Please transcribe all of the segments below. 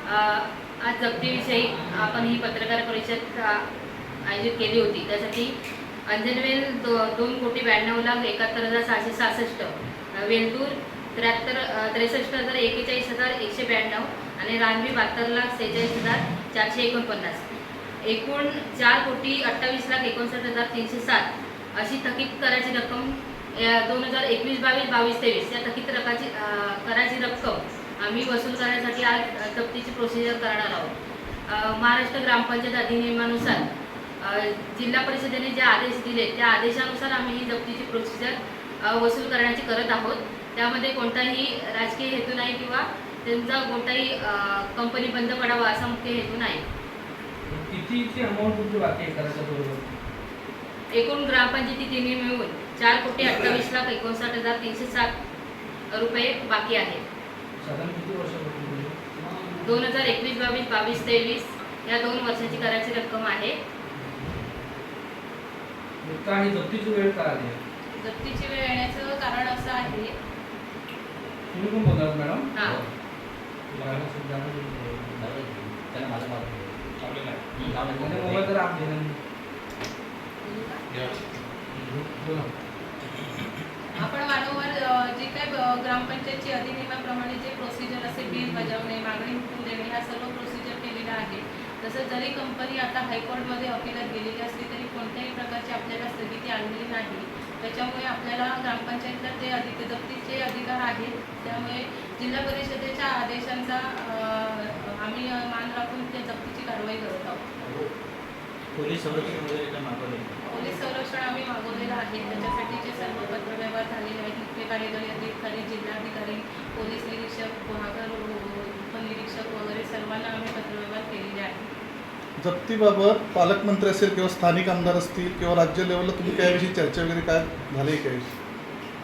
आज जप्तीविषयी आपण ही पत्रकार परिषद आयोजित केली होती। त्यासाठी अंजनवेल 2,92,71,666, वेलतूर 63,41,192 आणि रानवी 72,46,449, एकूण 4,28,59,307 अशी थकीत कराची रक्कम 2021-22-23 या थकीत कराची रक्कम आम्ही वसूल करण्यासाठी आज जप्तीची प्रोसिजर करणार आहोत। महाराष्ट्र ग्रामपंचायत अधिनियमानुसार जिल्हा परिषदेने जे आदेश दिले त्या आदेशानुसार आम्ही ही जप्तीची प्रोसिजर वसूल करण्याची करत आहोत। त्यामध्ये कोणताही राजकीय हेतू नाही किंवा त्यांचा कोणताही कंपनी बंद पडावा असा मुख्य हेतू नाही। कितीची अमाऊंट तुमची बाकी आहे करायच्या बरोबर? एकूण ग्रामपंचायती तिन्ही मिळून 4,28,59,307 रुपये बाकी आहेत। साधारण किती वर्षापासून? 2021-22-23 या 2 वर्षाची करायची रक्कम आहे। काही जप्तीची वेळ का आली? जप्तीची वेळ येण्याचं कारण असं आहे, तुम्ही पण बोलणार मॅडम? हां, मोबाईल तर आप देणार आपण वारंवार जे काय ग्रामपंचायतची अधिनियमाप्रमाणे जे प्रोसिजर असे बिल बजावणे, मागणी हुकूम देणे ह्या सर्व प्रोसिजर केलेल्या आहे। तसंच जरी कंपनी आता हायकोर्टमध्ये अपिलात गेलेली असली तरी कोणत्याही प्रकारची आपल्याला स्थगिती आणलेली नाही। त्याच्यामुळे आपल्याला ग्रामपंचायतला ते जप्तीचे अधिकार आहेत। त्यामुळे जिल्हा परिषदेच्या आदेशांचा आम्ही मान राखून त्या जप्तीची कारवाई करत आहोत। पोलीस संरक्षण वगैरे मागवले? पोलीस संरक्षण आम्ही मागवलेलं आहे। त्याच्यासाठीचे सर्व पत्रव्यवहार झालेले आहेत। मुख्य कार्यकारी अधिकारी, जिल्हाधिकारी, पोलीस निरीक्षक, गुन्हागार उपनिरीक्षक वगैरे सर्वांना आम्ही पत्रव्यवहार केलेले आहेत। जप्तीबाबत पालकमंत्री असेल किंवा स्थानिक आमदार असतील किंवा राज्य लेवलला तुम्ही त्याविषयी चर्चा वगैरे काय झाली काय?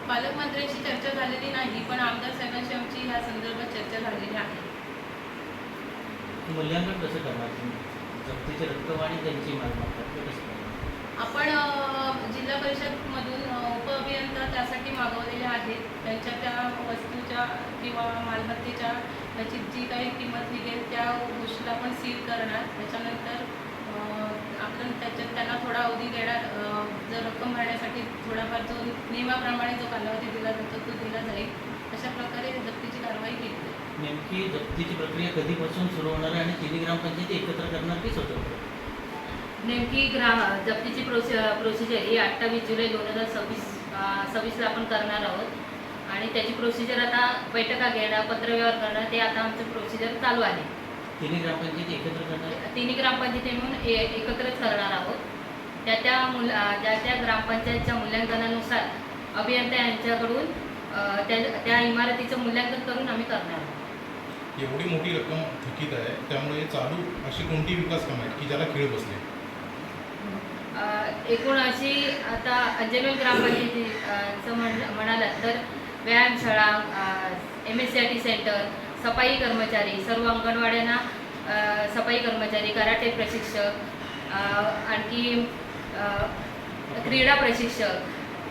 पालकमंत्र्यांशी चर्चा झालेली नाही, पण आमदार साहेबांशी आमची ह्या संदर्भात चर्चा झालेली आहे। मूल्यांकन कसं करणार तुम्ही? जप्तीची रक्कम आणि त्यांची मालमत्ता कसं करणार? आपण जिल्हा परिषदमधून उपअभियंता त्यासाठी मागवलेले आहेत। त्यांच्या त्या वस्तूच्या किंवा मालमत्तेच्या त्याची जी काही किंमत निघेल त्या गोष्टीला आपण सील करणार। त्याच्यानंतर आपण त्यांना थोडा अवधी देणार, जर रक्कम भरण्यासाठी थोडाफार जो नियमाप्रमाणे जो कालावधी दिला जातो तो दिला जाईल। अशा प्रकारे जप्तीची कारवाई केली जाईल। नेमकी जप्तीची प्रक्रिया कधीपासून सुरू होणार आहे आणि तिन्ही ग्रामपंचायती एकत्र करणार की स्वतंत्र? नेमकी जप्तीची प्रोसिजर ही 28 जुलै 2026 आपण करणार आहोत आणि त्याची प्रोसिजर आता बैठका घेणं, पत्रव्यवहार करणं ते आता आमचं प्रोसिजर चालू आहे। तिन्ही ग्रामपंचायती एकत्र करणार? तिन्ही ग्रामपंचायती मिळून एकत्रच करणार आहोत। त्या ग्रामपंचायतच्या मूल्यांकनानुसार अभियंता यांच्याकडून त्या इमारतीचं मूल्यांकन करून आम्ही करणार आहोत। एवढी मोठी रक्कम थकीत आहे, त्यामुळे चालू अशी कोणती विकास कामं आहेत की ज्याला खीळ बसले? एकूण अशी आता अंजनवेल ग्रामपंचायतीचं म्हणालात तर व्यायामशाळा, MSCIT सेंटर, सफाई कर्मचारी, सर्व अंगणवाड्यांना सफाई कर्मचारी, कराटे प्रशिक्षक, आणखी क्रीडा प्रशिक्षक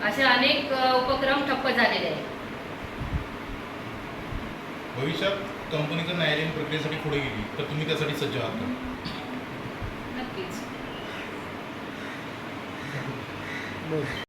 असे अनेक उपक्रम ठप्प झालेले आहेत। भविष्यात कंपनीच्या न्यायालयीन प्रक्रियेसाठी पुढे गेली तर तुम्ही त्यासाठी सज्ज आहात का? नक्कीच।